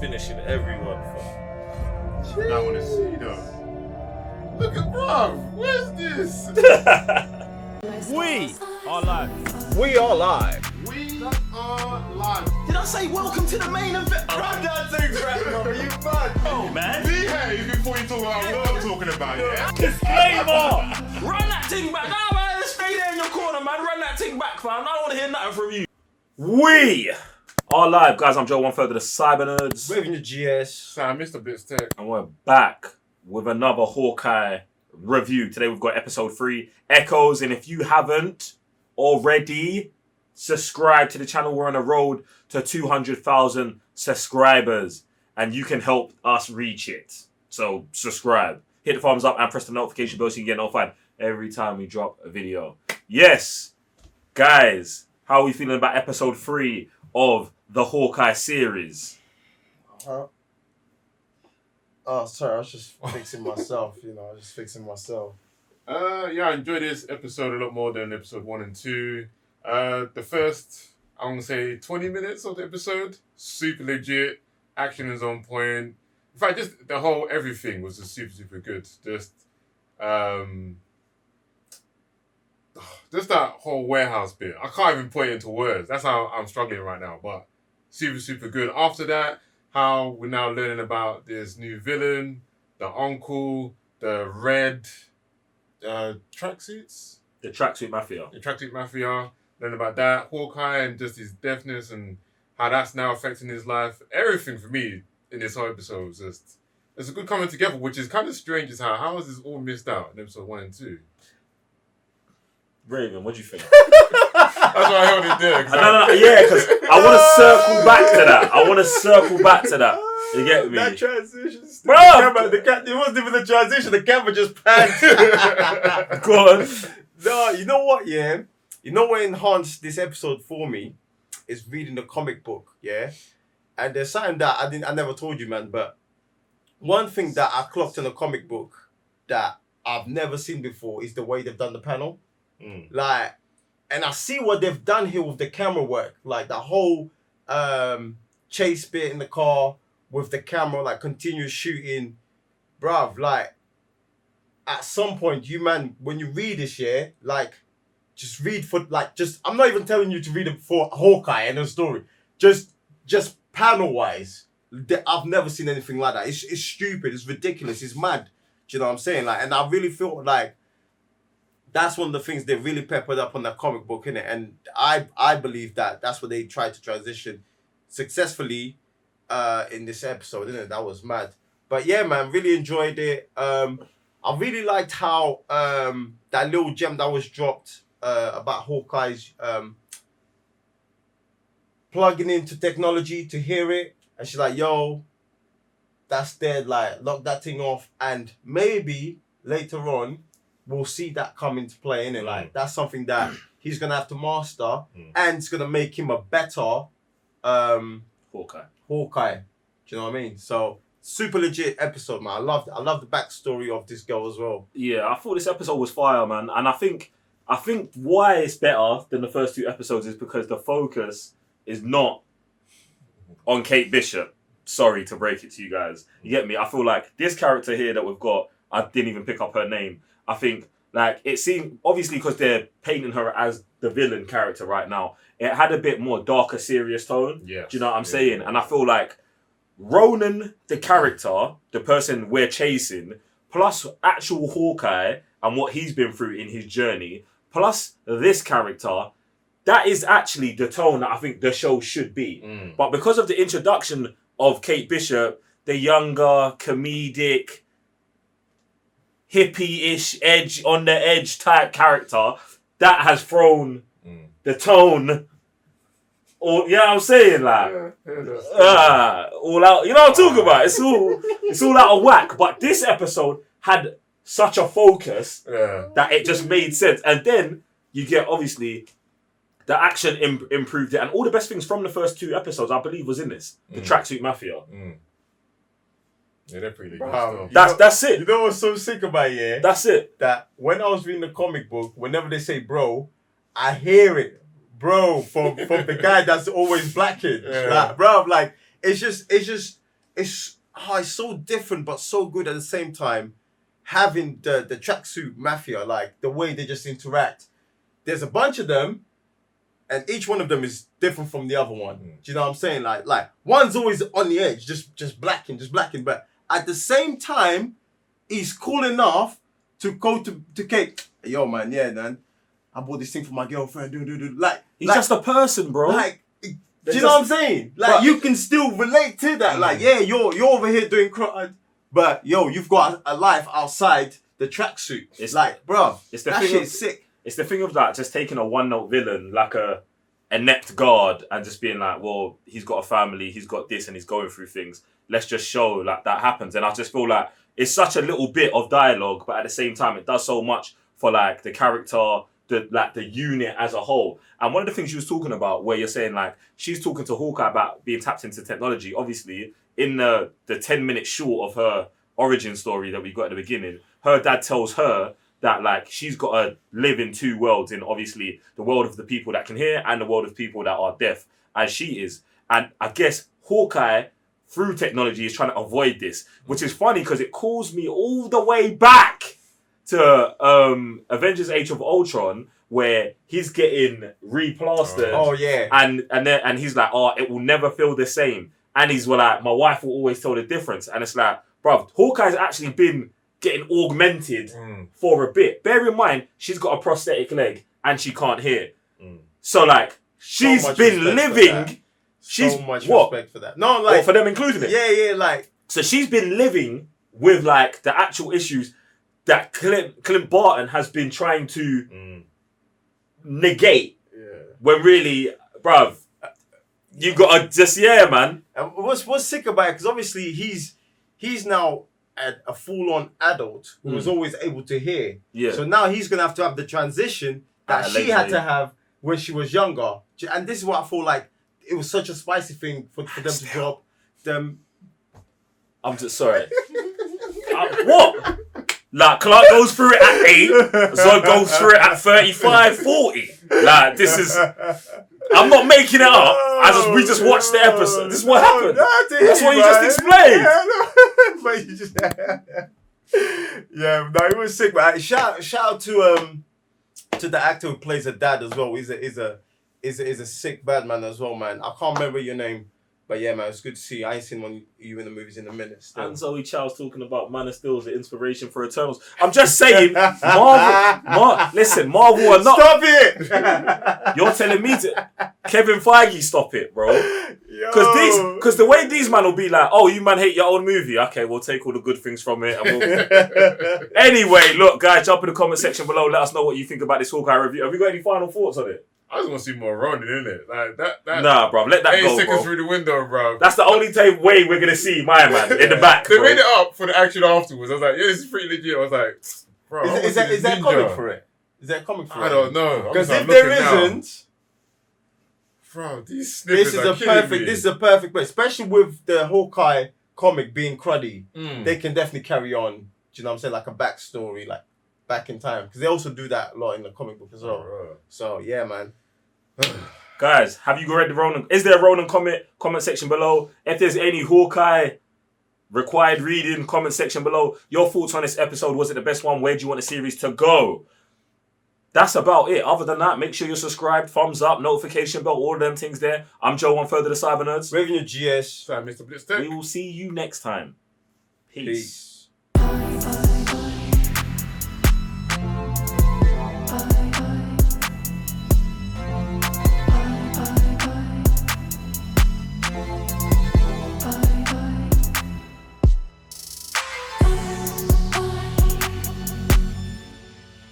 finishing everyone. I want to see though. Look at bro. Where's this? We are live. We are live. We are live. Did I say welcome to the main event? Run that thing back, brother. You mad? Oh, man. Behave before you talk about what I'm talking about, yeah? Disclaimer! Run that thing back. Nah, man, stay there in your corner, man. Run that thing back, fam. I don't want to hear nothing from you. We are live, guys. I'm Joe, one third of the Cyber Nerds. Waving the GS. Sam, Mr. Bits Tech. And we're back with another Hawkeye review. Today we've got episode 3, Echoes. And if you haven't already subscribed to the channel, we're on a road to 200,000 subscribers. And you can help us reach it. So subscribe. Hit the thumbs up and press the notification bell so you can get notified every time we drop a video. Yes, guys, how are we feeling about episode 3 of the Hawkeye series? Oh, sorry, I was just fixing myself, Yeah, I enjoyed this episode a lot more than episode 1 and 2. The first, I'm going to say 20 minutes of the episode, super legit. Action is on point. In fact, just the whole everything was just super, super good. Just that whole warehouse bit. I can't even put it into words. That's how I'm struggling right now. But super, super good. After that, how we're now learning about this new villain, the uncle, the red tracksuits. The Tracksuit Mafia. The tracksuit mafia. Learn about that. Hawkeye and just his deafness and how that's now affecting his life. Everything for me in this whole episode was just... It's a good coming together, which is kind of strange as how is this all missed out in episode 1 and 2? Raven, what do you think? That's what I held it there. No, yeah, because I want to circle back to that. You get me? That transition. Bro! It wasn't even the transition. The camera just panned. Go on. No, you know what, yeah? You know what enhanced this episode for me? Is reading the comic book, yeah? And there's something that I never told you, man, but one thing that I clocked in the comic book that I've never seen before is the way they've done the panel. Like, and I see what they've done here with the camera work, like the whole chase bit in the car with the camera, like continuous shooting, bruv. Like, at some point, you man, when you read this, yeah, like, just read for like I'm not even telling you to read it for Hawkeye and the story, just panel wise. I've never seen anything like that. It's stupid. It's ridiculous. It's mad. Do you know what I'm saying? Like, and I really feel like that's one of the things they really peppered up on that comic book, innit? And I believe that that's what they tried to transition successfully in this episode, innit? That was mad. But yeah, man, really enjoyed it. I really liked how that little gem that was dropped about Hawkeye's plugging into technology to hear it. And she's like, yo, that's dead. Like, lock that thing off. And maybe later on, we'll see that come into play, innit? Like, that's something that he's going to have to master. And it's going to make him a better Hawkeye. Do you know what I mean? So, super legit episode, man. I love the backstory of this girl as well. Yeah, I thought this episode was fire, man. And I think why it's better than the first 2 episodes is because the focus is not on Kate Bishop. Sorry to break it to you guys. You get me? I feel like this character here that we've got, I didn't even pick up her name. I think, like, it seemed, obviously because they're painting her as the villain character right now, it had a bit more darker, serious tone. Yeah. Do you know what I'm saying? And I feel like Ronan, the character, the person we're chasing, plus actual Hawkeye and what he's been through in his journey, plus this character, that is actually the tone that I think the show should be. But because of the introduction of Kate Bishop, the younger, comedic, hippie-ish, on the edge type character, that has thrown the tone. Or, you know what I'm saying? Like, all out. You know what I'm talking about? It's all out of whack. But this episode had such a focus that it just made sense. And then you get, obviously, the action improved it. And all the best things from the first 2 episodes, I believe, was in this. The Tracksuit Mafia. Yeah, they're pretty good. That's it. You know what's so sick about it, yeah? That's it. That when I was reading the comic book, whenever they say bro, I hear it. Bro, from the guy that's always blacking. Like, bro, like, it's just it's so different but so good at the same time. Having the tracksuit mafia, like the way they just interact. There's a bunch of them, and each one of them is different from the other one. Do you know what I'm saying? Like one's always on the edge, just blacking. But at the same time, he's cool enough to go to Kate. Yo, man, yeah, man. I bought this thing for my girlfriend. Like He's just a person, bro. Like, do you know what I'm saying? Like, you can still relate to that. Like, yeah, you're over here doing crime, but yo, you've got a life outside the tracksuit. It's like, bro, it's the that thing shit's sick. It's the thing of like just taking a one-note villain, like a inept guard, and just being like, well, he's got a family, he's got this, and he's going through things. Let's just show like that happens. And I just feel like it's such a little bit of dialogue, but at the same time, it does so much for like the character, the unit as a whole. And one of the things you was talking about, where you're saying like she's talking to Hawkeye about being tapped into technology. Obviously, in the 10-minute short of her origin story that we got at the beginning, her dad tells her that like she's got to live in two worlds, in obviously the world of the people that can hear and the world of people that are deaf, as she is. And I guess Hawkeye, through technology, is trying to avoid this, which is funny because it calls me all the way back to Avengers Age of Ultron, where he's getting replastered. Oh yeah. And he's like, oh, it will never feel the same. And he's like, my wife will always tell the difference. And it's like, bruv, Hawkeye's actually been getting augmented for a bit. Bear in mind, she's got a prosthetic leg and she can't hear. So like, she's been living. So much respect for that. No, like, for them including it. Yeah, like. So she's been living with like the actual issues that Clint Barton has been trying to negate. Yeah. When really, bruv, you gotta just man. And what's sick about it? Because obviously he's now a full-on adult who was always able to hear. Yeah. So now he's gonna have to have the transition that she had to have when she was younger. And this is what I feel like it was such a spicy thing for them to drop them. I'm just sorry. What? Like, Clark goes through it at 8, Zod goes through it at 35, 40. Like, this is... I'm not making it up. We just watched the episode. This is what happened. That's what you just explained. But you just... no, it was sick, man. Shout out to the actor who plays the dad as well. He's a sick bad man as well, man. I can't remember your name. But yeah, man, it's good to see you. I ain't seen you in the movies in a minute. Still. And Zoe Chow's talking about Man of Steel as the inspiration for Eternals. I'm just saying, Marvel are not... Stop it! You're telling me to... Kevin Feige, stop it, bro. Because the way these man will be like, oh, you man hate your own movie. Okay, we'll take all the good things from it. And Anyway, look, guys, jump in the comment section below. Let us know what you think about this Hawkeye review. Have you got any final thoughts on it? I just want to see more Ronin, innit? Like that. Nah, bro, let that go, seconds bro. through the window, bro. That's the only way we're gonna see my man in the back. They made it up for the action afterwards. I was like, yeah, this is pretty legit. I was like, bro, is that a comic for it? Is there a comic for it? I don't know. Because if there isn't, bro, these snippets this is a perfect place, especially with the Hawkeye comic being cruddy. They can definitely carry on. Do you know what I'm saying? Like a backstory, like back in time, because they also do that a lot in the comic book as well. So yeah, man. Guys, have you read the Ronin? Is there a Ronin comment section below? If there's any Hawkeye required reading, comment section below. Your thoughts on this episode. Was it the best one? Where do you want the series to go? That's about it. Other than that, make sure you're subscribed, thumbs up, notification bell, all of them things there. I'm Joe, one further the Cyber Nerds. Revenue GS. Mr. Blitztech. We will see you next time. Peace. Peace.